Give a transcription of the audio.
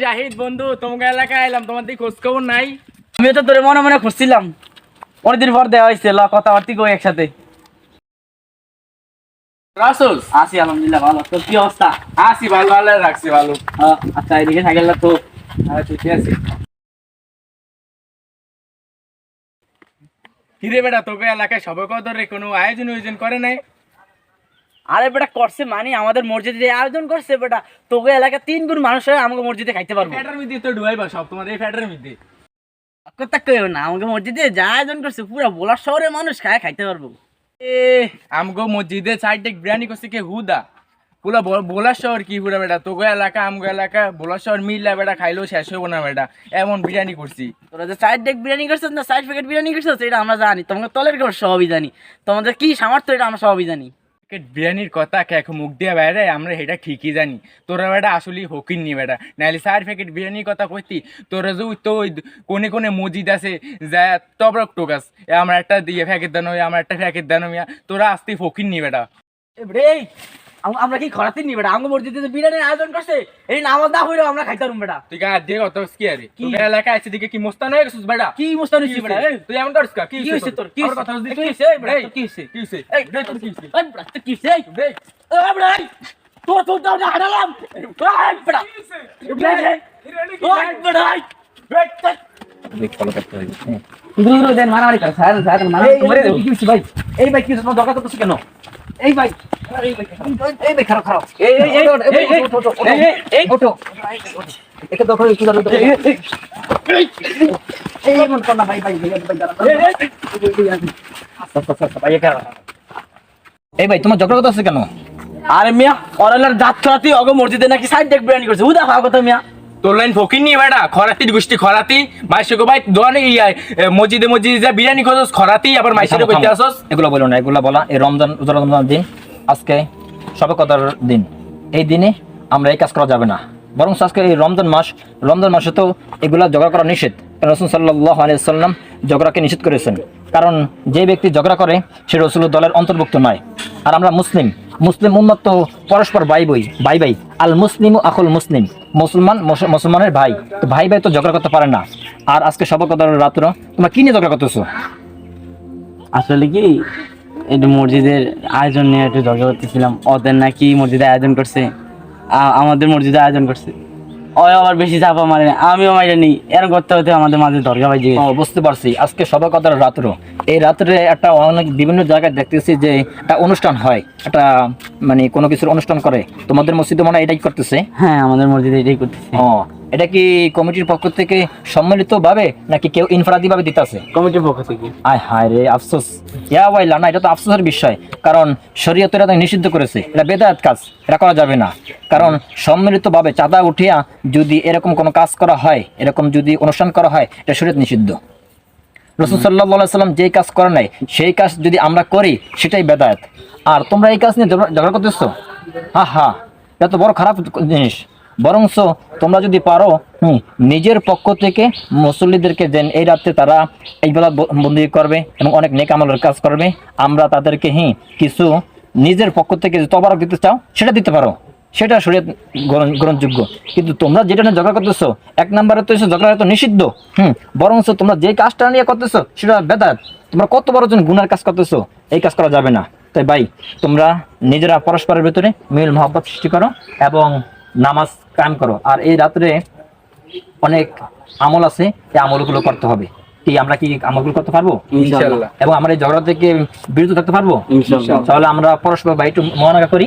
জাহিদ বন্ধু, তোমাকে এলাকায় এলাম, তোমার দিকে খোঁজ খবর নাই। আমি তো তোরে মনে মনে খুঁজছিলাম, অনেকদিন পর দেওয়া হয়েছে, কথাবার্তি কই একসাথে। আছি আলহামদুলিল্লাহ, ভালো। তোর কি অবস্থা? আছি ভালো, ভালো রাখছি ভালো। আচ্ছা, এদিকে থাকেন তো। ঠিক আছে। কিরে বেটা, তোকে এলাকায় সবাই কদরে কোনো আয়োজন করে নাই? আরে বেটা করছে, মানে আমাদের মসজিদে আয়োজন করছে বেটা। তোকে এলাকায় 3 গুণ মানুষ হয় আমাকে মসজিদে খাইতে পারবো। ফ্যাটার মধ্যে তো ডুবাইবা সব, তোমার এই ফ্যাটার মধ্যে কথা কেউ না, আমাকে মসজিদে যা আয়োজন করছে পুরো বোলার শহরের মানুষ খাইতে পারবো। আমগো মসজিদে সাইড বিরিয়ানি করছে কে হুদা পুরা বোলার শহর কি পুরা বেটা, তোকে এলাকা আমগো এলাকা বোলার শহর মিললা বেটা, খাইলেও শেষ হইব না বেটা, এমন বিরিয়ানি করছি। তোরা যে সাইড ডেক বিরিয়ানি করছিস না, সাইড প্যাকেট বিরিয়ানি করছিস, এটা আমরা জানি। তোমাকে তলের খবর সবই জানি, তোমাদের কি সামর্থ্য এটা আমরা সবই জানি। বিরিয়ানির কথা কেক মুখ দিয়ে বাইরে আমরা এটা ঠিকই জানি, তোরা বেটা আসলে হকিন নি বেটা, নাহলে 4 প্যাকেট বিরিয়ানির কথা কইতি। তোরা যে তো কোনে কোনে মসজিদ আছে যা তবরক টোকাস, আমার একটা দিয়ে প্যাকেট দেন, আমার একটা প্যাকেট দেন, তোরা আসতে ফকির নি বেটা। আমরা কি খরাতে নি বেটা? আমাকে মসজিদে বিরিয়ানির আয়োজন করছে, এই নামাজ না হইলো আমরা খাইতে পারবো বেটা। তুই গায়ে দিয়ে কত কি আরে তোর এলাকায় আছে দিকে কি মোস্তান হয়ে গেছিস বেটা? কি মুস্তান হইছিস বেটা? তুই এমন করছিস কি হইছে তোর? কি আমার কথা বুঝছিস? কি হইছে বেটা? কি হইছে? কি হইছে? এই বেটা তোর কি হইছে? এই বেটা তোর কি হইছে? এই বেটা তোর দাও না হারালাম। এই বেটা কি হইছে? এই বেটা দেখ ফলো করতে হবে। দূর দেন মারামারি কর, স্যার মারামারি করে দেব। কি হইছে ভাই? এই ভাই কি হইছে? তোমার দরকার করতেছ কেন? এই ভাই এই ভাই খারাপ খারাপ। এই ওঠো একে দেখো একটু দাঁড়াও। এই মন কর না ভাই এই ভাই তোমার ঝগড়া করতেছ কেন? আরে মিয়া অরালার জাত ছড়াতি অগ মসজিদে নাকি সাইড ডেক বিরিয়ানি করছে, হুদা খাওয়া কথা মিয়া। তোর লাইন ফকির নিয়ে বেটা, খরাতির গোষ্ঠী খরাতি মাইশো ভাই দোয়ানে মসজিদে যা বিরিয়ানি খাওয়াস খরাতি, আবার মাইশো কইতে আসস। এগুলো বলো না, এগুলো বলা। এই রমজান দিন, আজকে শবে কদর দিন, এই দিনে আমরা এই কাজ করা যাবে না। বরং আজকে এই রমজান মাসে তো এগুলা ঝগড়া করা নিষেধ। রাসূল সাল্লাল্লাহু আলাইহি ওয়াসাল্লাম ঝগড়াকে নিষেধ করেছেন, কারণ যে ব্যক্তি ঝগড়া করে সে রাসূলের দলের অন্তর্ভুক্ত নয়। আর আমরা মুসলিম উম্মত তো পরস্পর ভাই ভাই আল মুসলিমু আখুল মুসলিম, মুসলমানের ভাই, তো ভাই তো ঝগড়া করতে পারে না। আর আজকে শবে কদরের রাত্র তোমরা কি নিয়ে ঝগড়া করতেছো? আসলে কি একটু মসজিদের আয়োজন নিয়ে একটু ঝগড়া করতেছিলাম। ওদের নাকি মসজিদে আয়োজন করছে, আমাদের মসজিদে আয়োজন করছে, ও আবার বেশি চাপা মারে না, আমিও মাইরে নি। এর করতে হতে আমাদের মাঝে দরগা বাজে। বুঝতে পারছি, আজকে শবে কদরের রাত্র, এই রাত্রে একটা অনেক বিভিন্ন জায়গায় দেখতেছি যে একটা অনুষ্ঠান হয়, একটা মানে কোনো কিছুর অনুষ্ঠান করে। তোমাদের মসজিদে মনে হয় এটাই করতেছে? হ্যাঁ আমাদের মসজিদে এটাই করতেছে। এটা কি কমিটির পক্ষ থেকে সম্মিলিত ভাবে নাকি কেউ ইনফরাদি ভাবে দিতেছে? কমিটির পক্ষ থেকে। আয় হায় রে আফসোস, না এটা তো আফসোসের বিষয়, কারণ শরীয়ত এটা নিষিদ্ধ করেছে, এটা বেদাত কাজ, এটা করা যাবে না। কারণ সম্মিলিত ভাবে চাঁদা উঠিয়া যদি এরকম কোনো কাজ করা হয়, এরকম যদি অনুষ্ঠান করা হয়, এটা শরীয়ত নিষিদ্ধ। রাসূল সাল্লাল্লাহু আলাইহি ওয়াসাল্লাম যেই কাজ করে নাই সেই কাজ যদি আমরা করি সেটাই বেদাত। আর তোমরা এই কাজ নিয়ে ঝগড়া করতেছো, এটা তো বড় খারাপ জিনিস। বরংস তোমরা যদি পারো নিজের পক্ষ থেকে মুসল্লিদেরকে দেন, এই রাত্রে তারা এইবেলা বন্দি করবে এবং অনেক নেক আমলের কাজ করবে, আমরা তাদেরকে কিছু নিজের পক্ষ থেকে যে তবারক দিতে চাও সেটা দিতে পারো, সেটা শরীয়ত গ্রহণযোগ্য। কিন্তু তোমরা যেটা নিয়ে ঝগড়া করতেছো, 1 নম্বরে তো ঝগড়া তো নিষিদ্ধ, বরংস তোমরা যে কাজটা নিয়ে করতেছো সেটা বেদাত। তোমরা কত বড় জন গুনার কাজ করতেছো, এই কাজ করা যাবে না। তাই ভাই তোমরা নিজেরা পরস্পরের ভিতরে মিল মহব্বত সৃষ্টি করো এবং নামাজ কায়েম করো। আর এই রাত্রে অনেক আমল আছে, এই আমলগুলো করতে হবে। আমরা কি আমলগুলো করতে পারবো ইনশাআল্লাহ, এবং আমরা এই ঝগড়া থেকে বিরত থাকতে পারবো ইনশাআল্লাহ। তাহলে আমরা পরস্পর ভাই একটু মহানাকা করি।